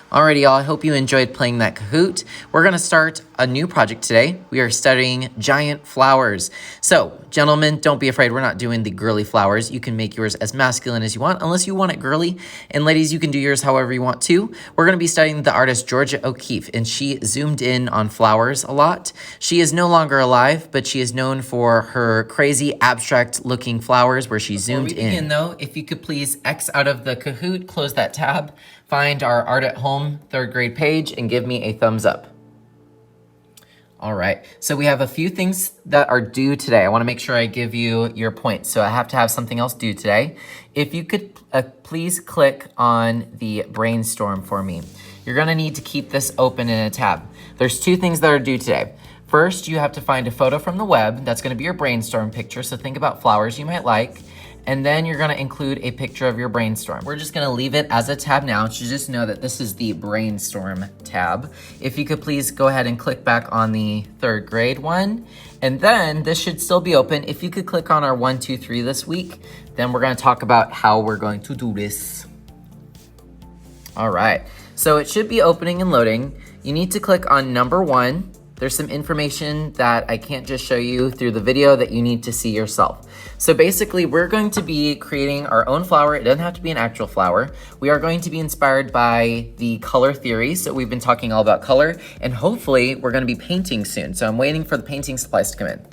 Alrighty, y'all, I hope you enjoyed playing that Kahoot. We're gonna start a new project today. We are studying giant flowers. So, gentlemen, don't be afraid. We're not doing the girly flowers. You can make yours as masculine as you want, unless you want it girly. And ladies, you can do yours however you want to. We're gonna be studying the artist Georgia O'Keeffe, and she zoomed in on flowers a lot. She is no longer alive, but she is known for her crazy abstract looking flowers where she zoomed in. Before we begin though, if you could please X out of the Kahoot, close that tab, find our Art at Home 3rd grade page and give me a thumbs up. All right, so we have a few things that are due today. I wanna make sure I give you your points. So I have to have something else due today. If you could please click on the Brainstorm for me. You're gonna need to keep this open in a tab. There's 2 things that are due today. First, you have to find a photo from the web. That's gonna be your brainstorm picture. So think about flowers you might like. And then you're gonna include a picture of your brainstorm. We're just gonna leave it as a tab now, so just know that this is the Brainstorm tab. If you could please go ahead and click back on the 3rd grade one, and then this should still be open. If you could click on our 1, 2, 3 this week, then we're gonna talk about how we're going to do this. All right, so it should be opening and loading. You need to click on number 1. There's some information that I can't just show you through the video that you need to see yourself. So basically, we're going to be creating our own flower. It doesn't have to be an actual flower. We are going to be inspired by the color theory. So we've been talking all about color, and hopefully we're gonna be painting soon. So I'm waiting for the painting supplies to come in.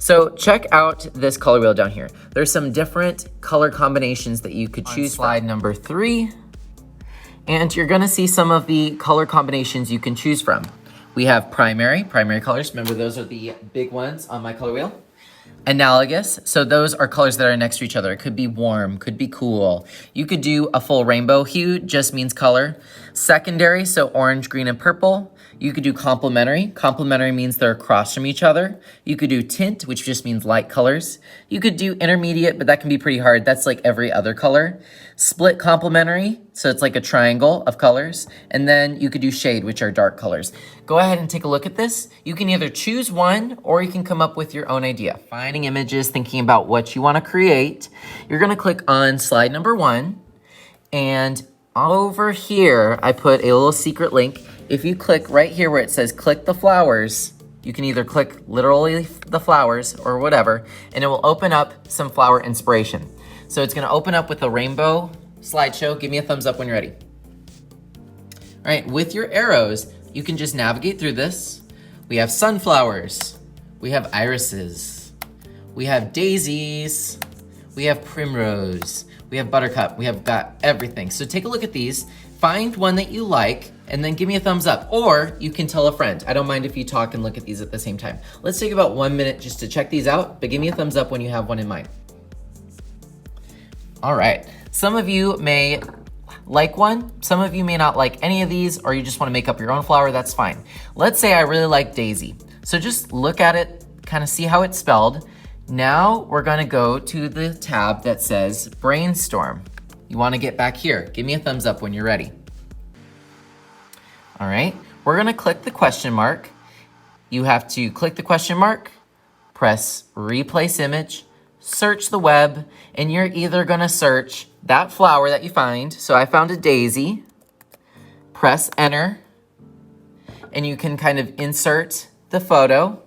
So check out this color wheel down here. There's some different color combinations that you could choose. Slide number 3, and you're gonna see some of the color combinations you can choose from. We have primary colors. Remember, those are the big ones on my color wheel. Analogous, so those are colors that are next to each other. It could be warm, could be cool. You could do a full rainbow. Hue just means color. Secondary, so orange, green, and purple. You could do complementary. Complementary means they're across from each other. You could do tint, which just means light colors. You could do intermediate, but that can be pretty hard. That's like every other color. Split complementary, so it's like a triangle of colors. And then you could do shade, which are dark colors. Go ahead and take a look at this. You can either choose one or you can come up with your own idea. Finding images, thinking about what you want to create. You're going to click on slide number 1. And over here, I put a little secret link. If you click right here where it says click the flowers, you can either click literally the flowers or whatever, and it will open up some flower inspiration. So it's gonna open up with a rainbow slideshow. Give me a thumbs up when you're ready. All right, with your arrows, you can just navigate through this. We have sunflowers, we have irises, we have daisies, we have primrose, we have buttercup, we have got everything. So take a look at these, find one that you like, and then give me a thumbs up, or you can tell a friend. I don't mind if you talk and look at these at the same time. Let's take about 1 minute just to check these out, but give me a thumbs up when you have one in mind. All right, some of you may like one, some of you may not like any of these, or you just wanna make up your own flower, that's fine. Let's say I really like daisy. So just look at it, kind of see how it's spelled. Now we're gonna go to the tab that says Brainstorm. You wanna get back here. Give me a thumbs up when you're ready. All right, we're gonna click the question mark. You have to click the question mark, press replace image, search the web, and you're either gonna search that flower that you find. So I found a daisy, press enter, and you can kind of insert the photo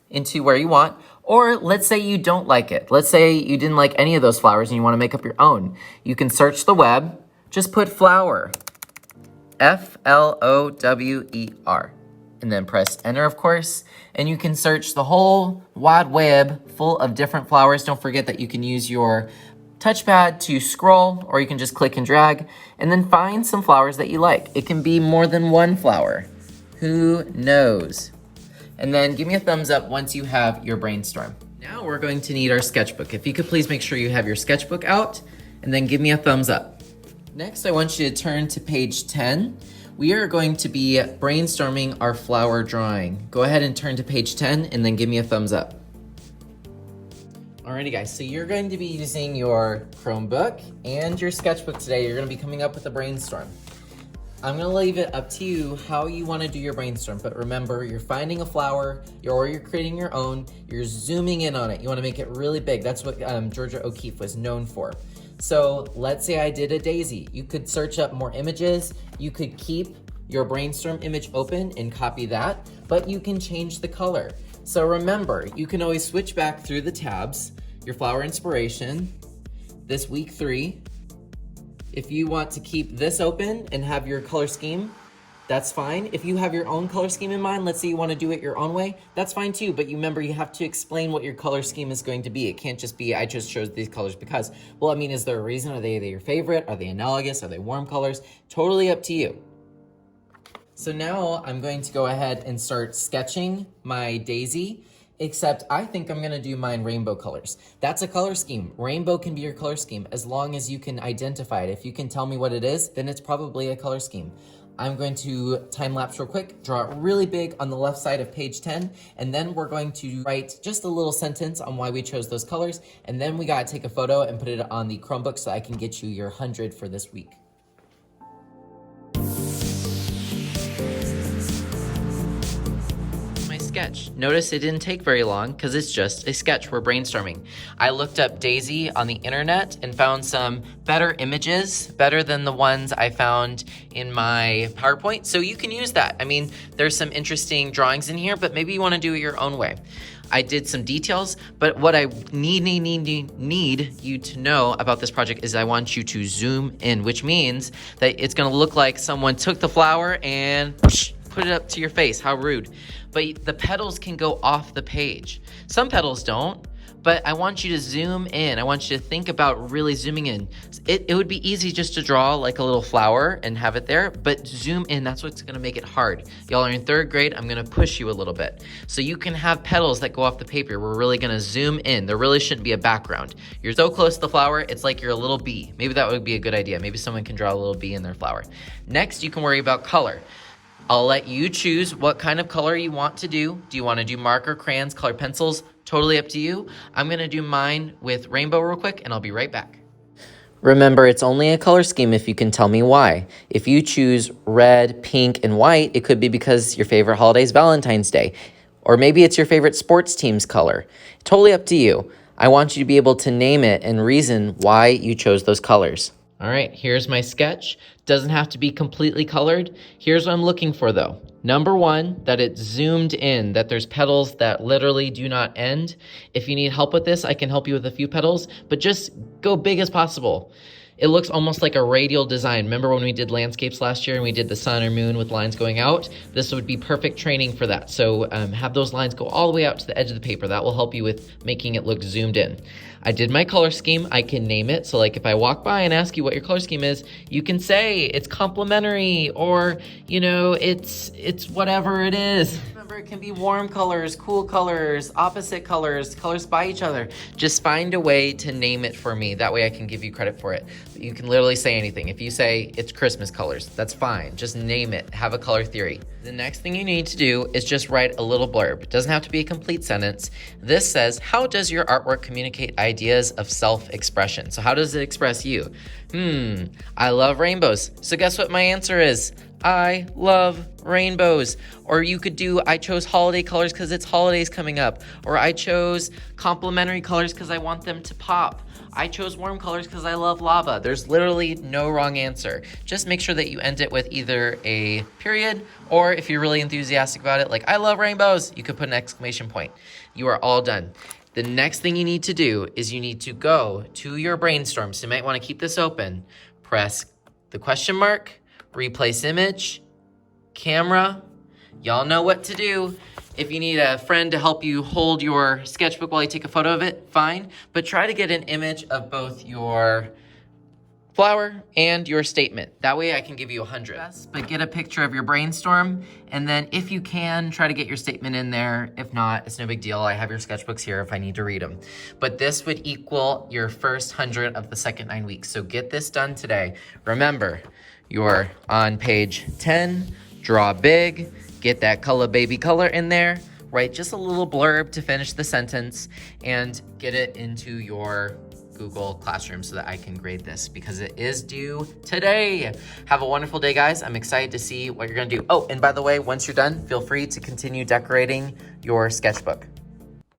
into where you want. Or let's say you don't like it. Let's say you didn't like any of those flowers and you wanna make up your own. You can search the web, just put flower, Flower, and then press enter, of course, and you can search the whole wide web full of different flowers. Don't forget that you can use your touchpad to scroll, or you can just click and drag, and then find some flowers that you like. It can be more than one flower. Who knows? And then give me a thumbs up once you have your brainstorm. Now we're going to need our sketchbook. If you could please make sure you have your sketchbook out, and then give me a thumbs up. Next, I want you to turn to page 10. We are going to be brainstorming our flower drawing. Go ahead and turn to page 10 and then give me a thumbs up. Alrighty guys, so you're going to be using your Chromebook and your sketchbook today. You're gonna be coming up with a brainstorm. I'm gonna leave it up to you how you wanna do your brainstorm, but remember, you're finding a flower, you're creating your own, you're zooming in on it. You wanna make it really big. That's what Georgia O'Keeffe was known for. So let's say I did a daisy. You could search up more images. You could keep your Brainstorm image open and copy that, but you can change the color. So remember, you can always switch back through the tabs, your flower inspiration, this week 3. If you want to keep this open and have your color scheme, that's fine. If you have your own color scheme in mind, let's say you want to do it your own way, that's fine too. But you remember, you have to explain what your color scheme is going to be. It can't just be, I just chose these colors because. Well, I mean, is there a reason? Are they your favorite? Are they analogous? Are they warm colors? Totally up to you. So now I'm going to go ahead and start sketching my daisy, except I think I'm gonna do mine rainbow colors. That's a color scheme. Rainbow can be your color scheme as long as you can identify it. If you can tell me what it is, then it's probably a color scheme. I'm going to time lapse real quick, draw it really big on the left side of page 10, and then we're going to write just a little sentence on why we chose those colors, and then we gotta take a photo and put it on the Chromebook so I can get you your 100 for this week. Sketch. Notice it didn't take very long because it's just a sketch. We're brainstorming. I looked up Daisy on the internet and found some better images, better than the ones I found in my PowerPoint. So you can use that. I mean, there's some interesting drawings in here, but maybe you want to do it your own way. I did some details, but what I need you to know about this project is I want you to zoom in, which means that it's going to look like someone took the flower and put it up to your face. How rude. But the petals can go off the page. Some petals don't, but I want you to zoom in. I want you to think about really zooming in. It would be easy just to draw like a little flower and have it there, but zoom in, that's what's gonna make it hard. Y'all are in 3rd grade, I'm gonna push you a little bit. So you can have petals that go off the paper. We're really gonna zoom in. There really shouldn't be a background. You're so close to the flower, it's like you're a little bee. Maybe that would be a good idea. Maybe someone can draw a little bee in their flower. Next, you can worry about color. I'll let you choose what kind of color you want to do. Do you want to do marker, crayons, colored pencils? Totally up to you. I'm going to do mine with rainbow real quick, and I'll be right back. Remember, it's only a color scheme if you can tell me why. If you choose red, pink, and white, it could be because your favorite holiday is Valentine's Day. Or maybe it's your favorite sports team's color. Totally up to you. I want you to be able to name it and reason why you chose those colors. All right, here's my sketch. Doesn't have to be completely colored. Here's what I'm looking for though. Number 1, that it's zoomed in, that there's petals that literally do not end. If you need help with this, I can help you with a few petals, but just go big as possible. It looks almost like a radial design. Remember when we did landscapes last year and we did the sun or moon with lines going out? This would be perfect training for that. So have those lines go all the way out to the edge of the paper. That will help you with making it look zoomed in. I did my color scheme. I can name it. So like if I walk by and ask you what your color scheme is, you can say it's complementary or, you know, it's whatever it is. Remember, it can be warm colors, cool colors, opposite colors, colors by each other. Just find a way to name it for me. That way I can give you credit for it. You can literally say anything. If you say it's Christmas colors, that's fine. Just name it. Have a color theory. The next thing you need to do is just write a little blurb. It doesn't have to be a complete sentence. This says, how does your artwork communicate ideas of self-expression? So how does it express you? I love rainbows. So guess what my answer is? I love rainbows. Or you could do, I chose holiday colors because it's holidays coming up. Or I chose complementary colors because I want them to pop. I chose warm colors because I love lava. There's literally no wrong answer. Just make sure that you end it with either a period, or if you're really enthusiastic about it, like I love rainbows, you could put an exclamation point. You are all done. The next thing you need to do is you need to go to your Brainstorm. So you might want to keep this open. Press the question mark, replace image, camera. Y'all know what to do. If you need a friend to help you hold your sketchbook while you take a photo of it, fine. But try to get an image of both your flower and your statement. That way I can give you 100. But get a picture of your Brainstorm, and then if you can, try to get your statement in there. If not, it's no big deal. I have your sketchbooks here if I need to read them. But this would equal your first 100 of the second 9 weeks. So get this done today. Remember, you're on page 10, draw big, get that color baby color in there, write just a little blurb to finish the sentence, and get it into your Google Classroom so that I can grade this because it is due today. Have a wonderful day, guys. I'm excited to see what you're gonna do. Oh, and by the way, once you're done, feel free to continue decorating your sketchbook.